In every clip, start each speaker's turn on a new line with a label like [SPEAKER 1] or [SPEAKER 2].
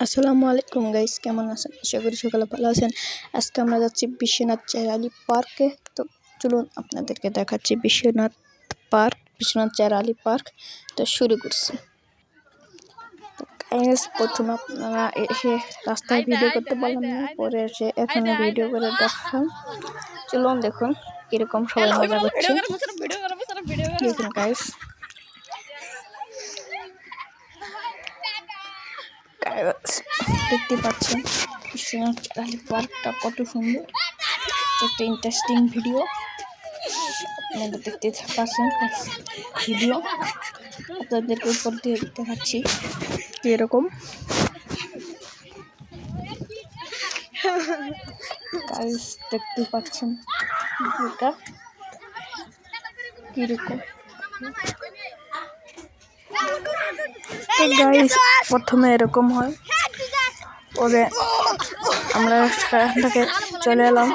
[SPEAKER 1] আসসালামু আলাইকুম গাইস, কেমন আছেন? আশা করি সকলে ভালো আছেন। আজকে আমরা যাচ্ছি বিশ্বনাথ চারালি পার্কে। তো চলুন আপনাদেরকে দেখাচ্ছি বিশ্বনাথ চারালি পার্ক। তো শুরু করছি। তো গাইস, প্রথমে আপনারা এসে রাস্তায় ভিডিও করতে পারলাম না, পরে এসে এখানে ভিডিও করে দেখাম। চলুন দেখুন কিরকম সবাই মজা করছে। দেখুন গাইস, দেখতে পাচ্ছেন বিশ্বনাথ চারালি পার্কটা কত সুন্দর। একটা ইন্টারেস্টিং ভিডিও আপনারা দেখতে পাচ্ছেন। ভিডিও আপনাদেরকে উপর দিয়ে দেখাচ্ছি এরকম। গাইস, দেখতে পাচ্ছেন ভিডিওটা কিরকম। তো গাইস, প্রথমে এরকম হয়, পরে আমরা সেখান থেকে চলে এলাম।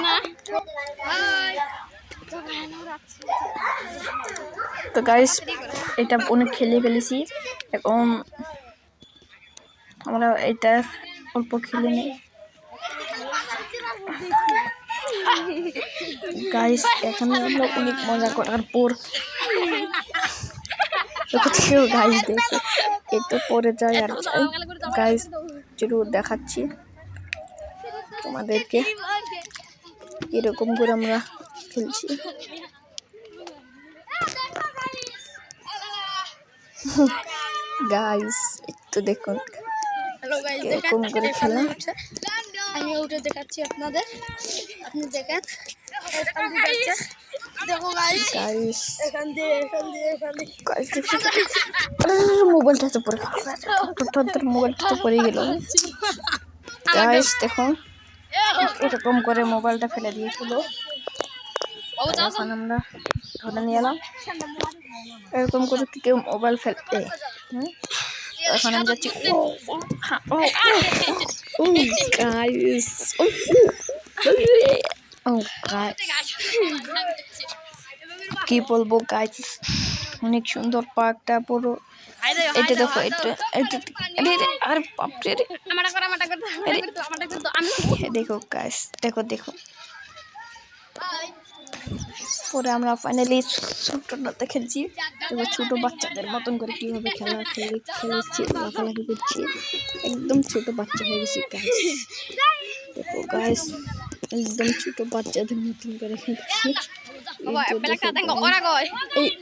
[SPEAKER 1] তো গাইস, এটা অনেক খেলে ফেলেছি, এখন আমরা এটা অল্প খেলে নিই। গাইস, এখানে আমরা অনেক মজা করার পর গাইস দেখে একটু পরে যাই আর যাই। গাইস, চলো দেখাচ্ছি তোমাদেরকে কিরকম করে আমরা খেলছি। গাইস, একটু দেখুন কিরকম করে খেলা।
[SPEAKER 2] আমি ওটা দেখাচ্ছি আপনাদের, আপনি দেখেন। দেখো গাইস, এখান দিয়ে
[SPEAKER 1] মোবাইলটা তো পড়ে মোবাইলটা তো পড়ে গেল। গাইস দেখুন এরকম করে মোবাইলটা ফেলে দিয়েছিল, এখন আমরা ধরে নিয়ে এলাম। এরকম করে কেউ মোবাইল ফেলতে, এখন আমি যাচ্ছি। কি বলবো গাইস, অনেক সুন্দর পার্কটা পুরো। এটা দেখো, এটা আর বাপরে, দেখো গাইস, দেখো। পরে আমরা ফাইনালি ছোট্টটাতে খেলছি। এবার ছোট বাচ্চাদের মতন করে কিভাবে খেলেছি, লাফালাফি করছি, একদম ছোট বাচ্চা হয়ে গেছি গাইস। দেখো গাইস, একদম ছোট বাচ্চাদের মতন করে খেলছি।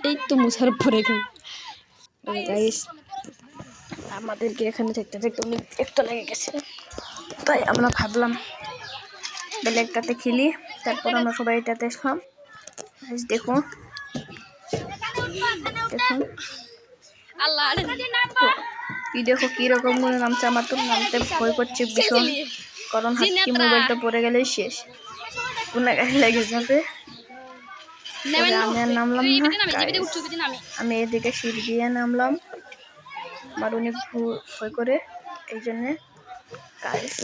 [SPEAKER 1] এই তো মুসার পরে গাইস, আমাদেরকে এখানে দেখতে অনেক একটা লেগে গেছে, তাই আমরা ভাবলাম বেলেগটাতে খেলি। তারপর আমরা সবাই এটাতে এসলাম। দেখুন দেখো কিরকম করে নামছে। আমার তো নামতে ভয় করছে ভীষণ, কারণ হাতে মোবাইলটা পড়ে গেলেই শেষ, কোন লেগে যাবে। আমি আর নামলাম না, আমি এদিকে সিঁড়ি দিয়ে নামলাম। আমার অনেক ভয় করে, এই জন্যে গাইস